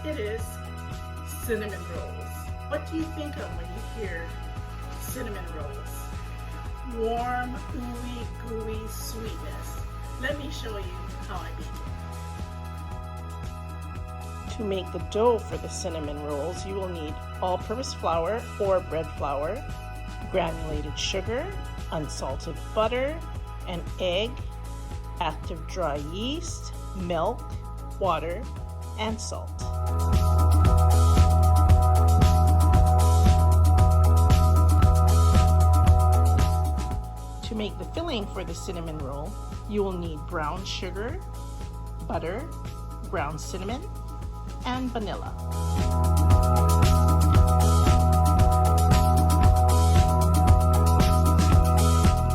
It is cinnamon rolls. What do you think of when you hear cinnamon rolls? Warm, ooey gooey sweetness. Let me show you how I make it. To make the dough for the cinnamon rolls, you will need all-purpose flour or bread flour, granulated sugar, unsalted butter, an egg, active dry yeast, milk, water, and salt. To make the filling for the cinnamon roll, you will need brown sugar, butter, ground cinnamon, and vanilla.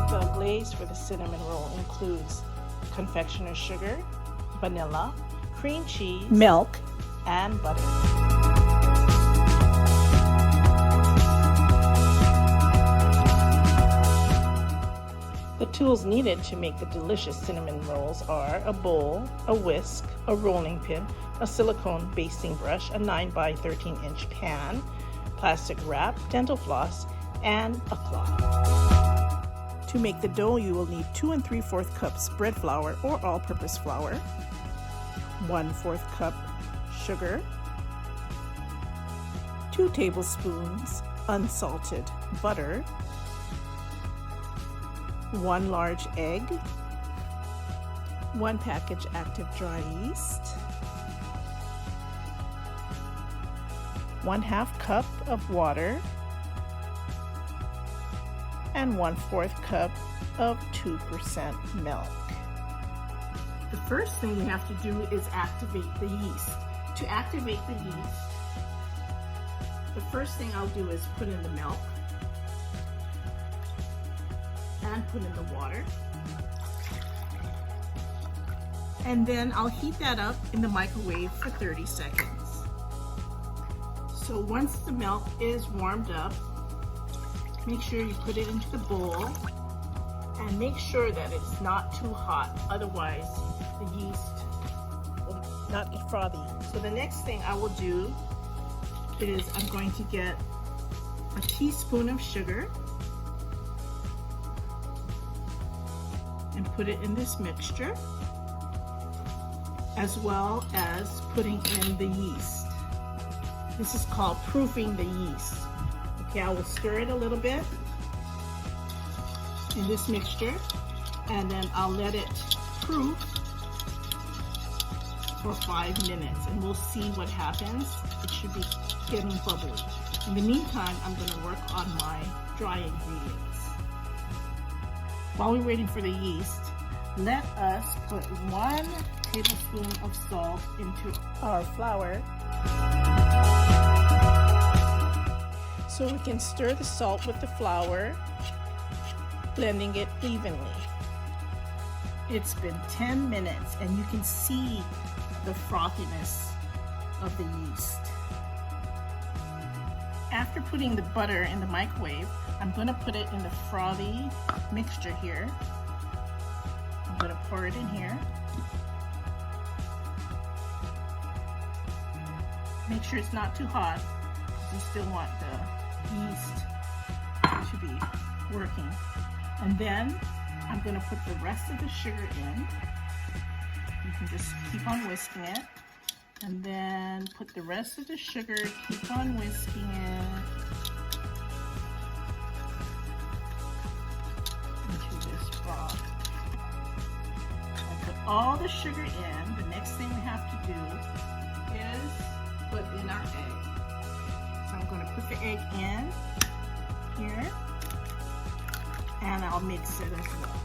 The glaze for the cinnamon roll includes confectioner's sugar, vanilla, cream cheese, milk, and butter. The tools needed to make the delicious cinnamon rolls are a bowl, a whisk, a rolling pin, a silicone basting brush, a 9 by 13 inch pan, plastic wrap, dental floss, and a cloth. To make the dough, you will need 2 3/4 cups bread flour or all-purpose flour, 1/4 cup sugar, 2 tablespoons unsalted butter, 1 large egg, 1 package active dry yeast, 1/2 cup of water, and 1/4 cup of 2% milk. The first thing you have to do is activate the yeast. To activate the yeast, the first thing I'll do is put in the milk and put in the water. And then I'll heat that up in the microwave for 30 seconds. So once the milk is warmed up, make sure you put it into the bowl and make sure that it's not too hot, otherwise the yeast will not be frothy. So the next thing I will do is I'm going to get a teaspoon of sugar and put it in this mixture, as well as putting in the yeast. This is called proofing the yeast. Okay, I will stir it a little bit in this mixture, and then I'll let it proof for 5 minutes, and we'll see what happens. It should be getting bubbly. In the meantime, I'm going to work on my dry ingredients. While we're waiting for the yeast, let us put 1 tablespoon of salt into our flour so we can stir the salt with the flour, blending it evenly. It's been 10 minutes and you can see the frothiness of the yeast. After putting the butter in the microwave, I'm going to put it in the frothy mixture here. I'm going to pour it in here. Make sure it's not too hot, because you still want the yeast to be working. And then I'm going to put the rest of the sugar in. You can just keep on whisking it. And then put the rest of the sugar, keep on whisking it into this froth. I'll put all the sugar in. The next thing we have to do is put in our egg. So I'm going to put the egg in here, and I'll mix it as well.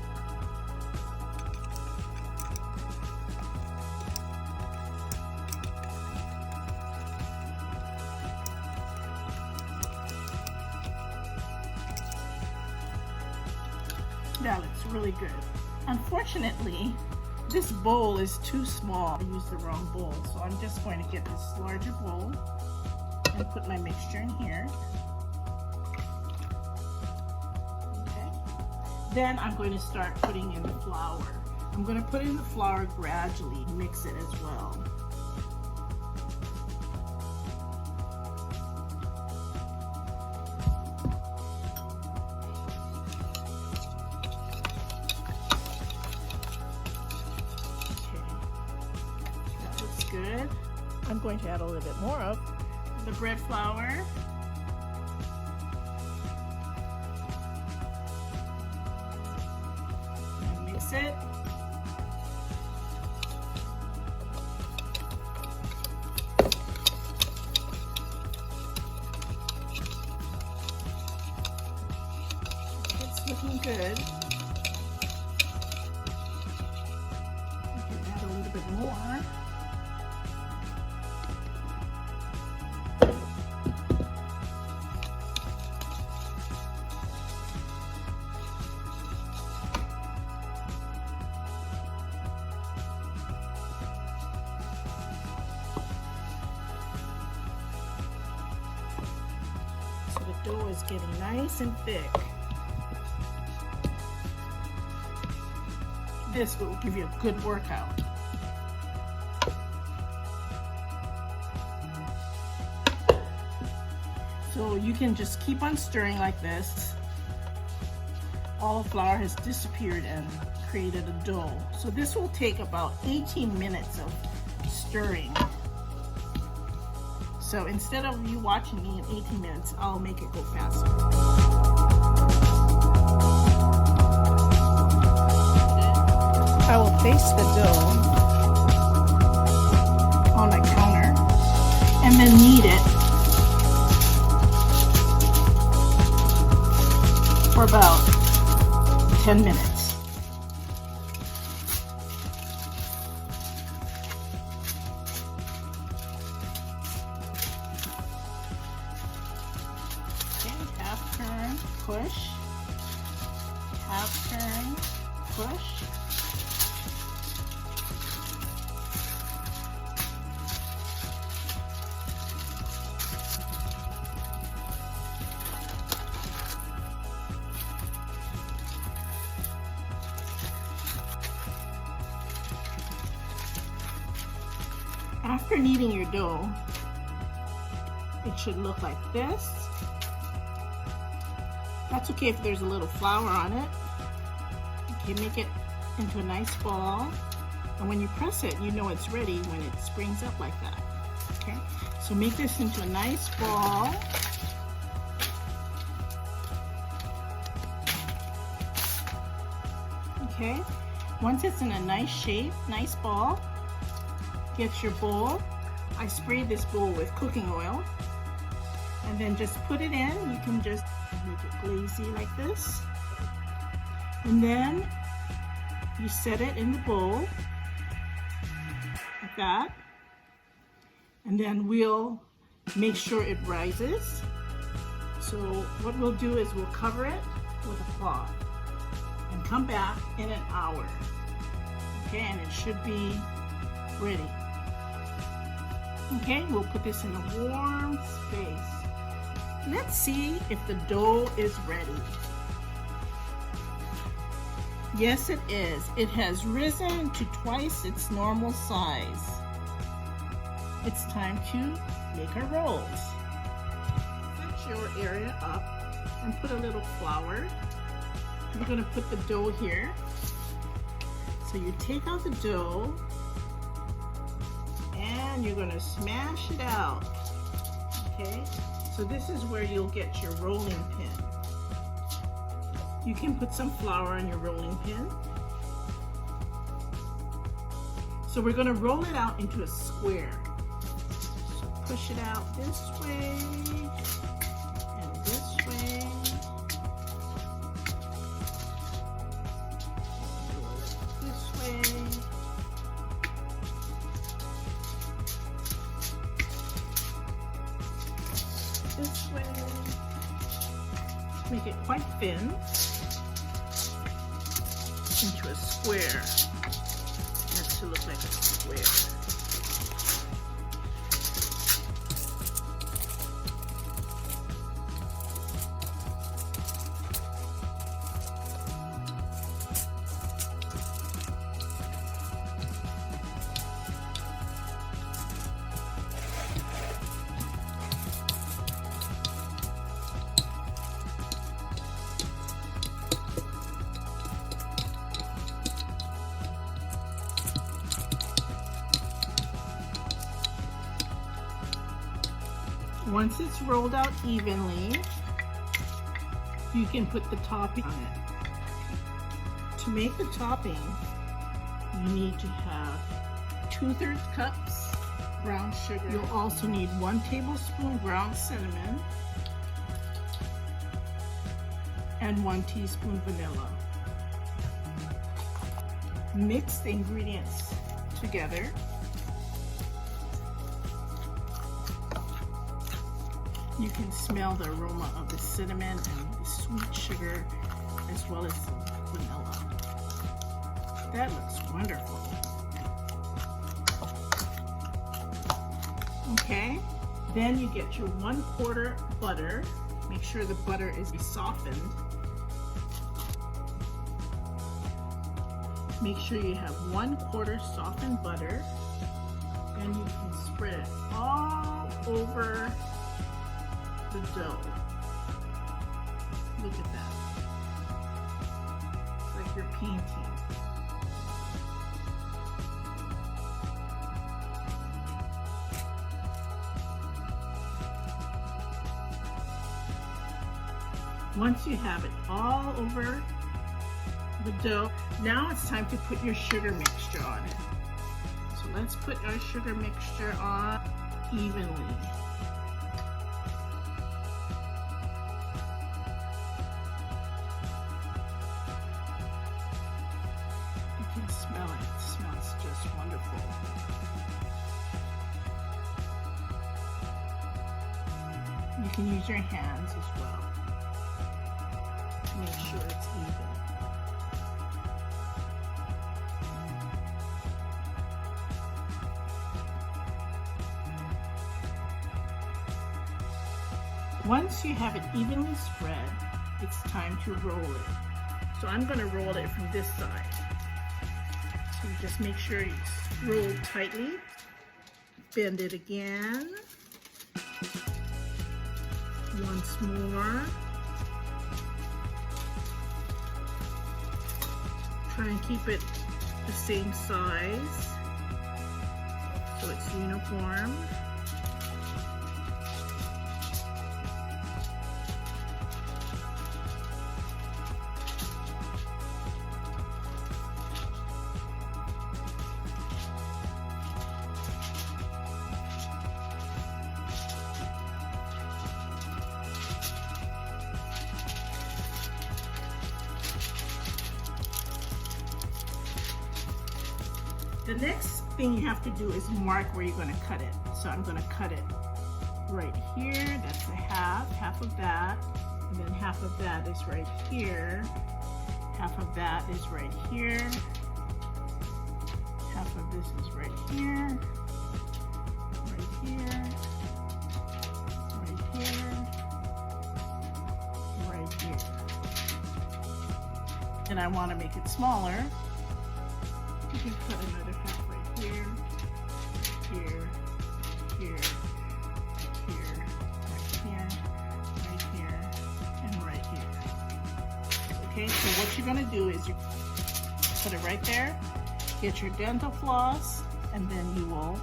That looks really good. Unfortunately, this bowl is too small. I used the wrong bowl, so I'm just going to get this larger bowl and put my mixture in here. Okay. Then I'm going to start putting in the flour. I'm going to put in the flour gradually, mix it as well. I'm going to add a little bit more of the bread flour. And mix it. It's looking good. You can add a little bit more. So the dough is getting nice and thick. This will give you a good workout. So you can just keep on stirring like this. All the flour has disappeared and created a dough. So this will take about 18 minutes of stirring. So instead of you watching me in 18 minutes, I'll make it go faster. I will place the dough on the counter and then knead it for about 10 minutes. Okay, half turn, push, half turn, push. After kneading your dough, it should look like this. That's okay if there's a little flour on it. Okay, make it into a nice ball. And when you press it, you know it's ready when it springs up like that. Okay, so make this into a nice ball. Okay, once it's in a nice shape, nice ball, get your bowl. I sprayed this bowl with cooking oil and then just put it in. You can just make it glazy like this. And then you set it in the bowl like that. And then we'll make sure it rises. So what we'll do is we'll cover it with a cloth and come back in an hour. Okay, and it should be ready. Okay, we'll put this in a warm space. Let's see if the dough is ready. Yes, it is. It has risen to twice its normal size. It's time to make our rolls. Set your area up and put a little flour. We're going to put the dough here. So you take out the dough and you're going to smash it out. Okay, so this is where you'll get your rolling pin. You can put some flour on your rolling pin. So we're going to roll it out into a square. So push it out this way and this way. Roll it this way. This way. Make it quite thin into a square. It has to look like a square. Once it's rolled out evenly, you can put the topping on it. To make the topping, you need to have 2/3 cups brown sugar. You'll also need 1 tablespoon ground cinnamon and 1 teaspoon vanilla. Mix the ingredients together. You can smell the aroma of the cinnamon and the sweet sugar as well as the vanilla. That looks wonderful. Okay, then you get your 1/4 butter. Make sure the butter is softened. Make sure you have 1/4 softened butter, and you can spread it all over the dough. Look at that. It's like you're painting. Once you have it all over the dough, now it's time to put your sugar mixture on it. So let's put our sugar mixture on evenly. You can smell it. It smells just wonderful. You can use your hands as well. Make sure it's even. Once you have it evenly spread, it's time to roll it. So I'm going to roll it from this side. So just make sure you roll tightly. Bend it again. Once more. Try and keep it the same size so it's uniform. The next thing you have to do is mark where you're going to cut it. So I'm going to cut it right here. That's a half of that. And then half of that is right here. Half of that is right here. Half of this is right here. Right here. Right here. Right here. And I want to make it smaller. You can cut another half right here, here, here, here, right here, right here, and right here. Okay, so what you're going to do is you put it right there, get your dental floss, and then you will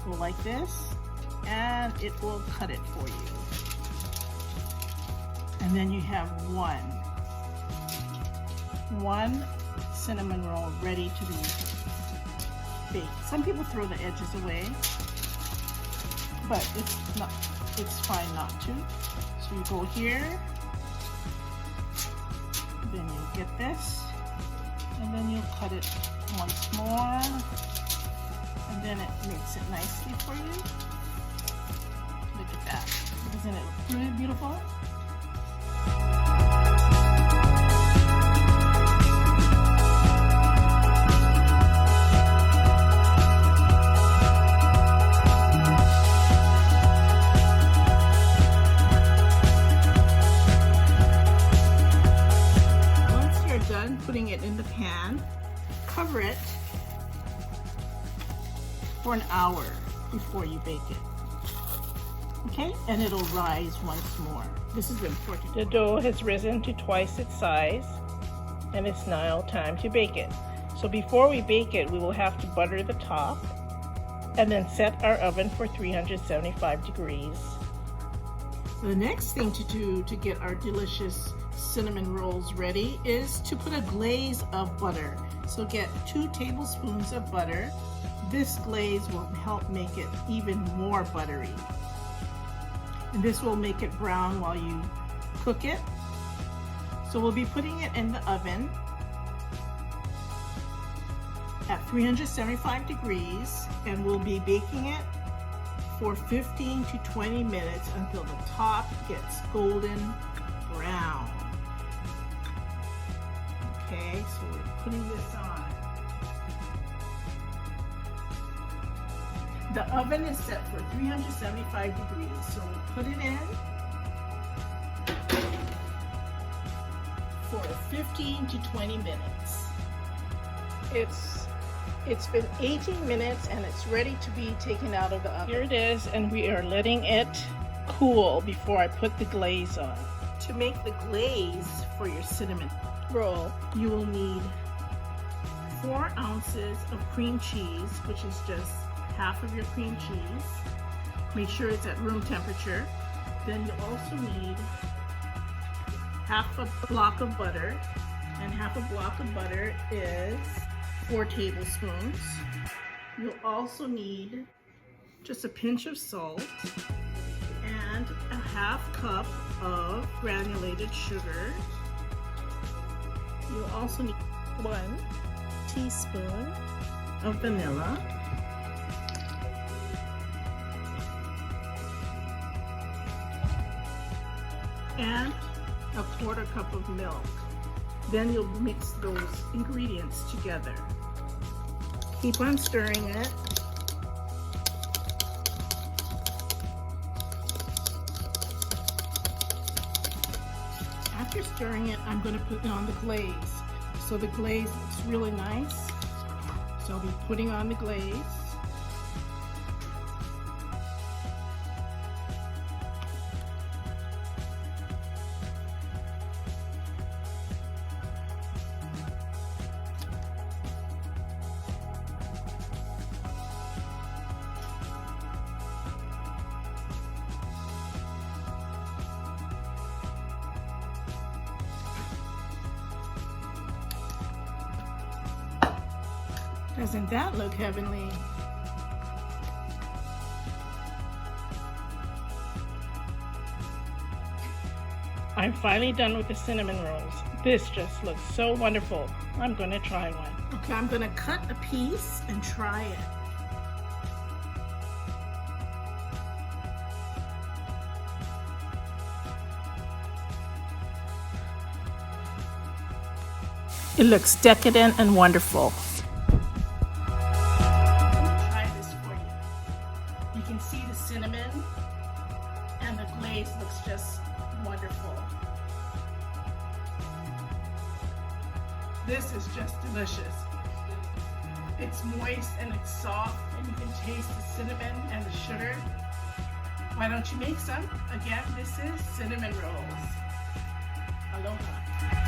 go like this, and it will cut it for you. And then you have one cinnamon roll ready to be baked. Some people throw the edges away, but it's fine not to. So you go here, then you get this, and then you'll cut it once more, and then it makes it nicely for you. Look at that. Isn't it really beautiful? Putting it in the pan, cover it for an hour before you bake it. Okay, and it'll rise once more. This is important. The dough has risen to twice its size, and it's now time to bake it. So before we bake it, we will have to butter the top. and then set our oven for 375 degrees. The next thing to do to get our delicious cinnamon rolls ready is to put a glaze of butter. So get 2 tablespoons of butter. This glaze will help make it even more buttery. And this will make it brown while you cook it. So we'll be putting it in the oven at 375 degrees, and we'll be baking it for 15 to 20 minutes until the top gets golden brown. Okay, so we're putting this on. The oven is set for 375 degrees, so we'll put it in for 15 to 20 minutes. It's been 18 minutes and it's ready to be taken out of the oven. Here it is, and we are letting it cool before I put the glaze on. To make the glaze for your cinnamon roll, you will need 4 ounces of cream cheese, which is just half of your cream cheese. Make sure it's at room temperature. Then you'll also need half a block of butter, and half a block of butter is 4 tablespoons. You'll also need just a pinch of salt and a half cup of granulated sugar. You'll also need 1 teaspoon of vanilla, and a 1/4 cup of milk. Then you'll mix those ingredients together. Keep on stirring it. After stirring it, I'm going to put on the glaze. So the glaze looks really nice. So I'll be putting on the glaze. Doesn't that look heavenly? I'm finally done with the cinnamon rolls. This just looks so wonderful. I'm going to try one. Okay, I'm going to cut a piece and try it. It looks decadent and wonderful. You can see the cinnamon, and the glaze looks just wonderful. This is just delicious. It's moist and it's soft, and you can taste the cinnamon and the sugar. Why don't you make some? Again, this is cinnamon rolls. Aloha.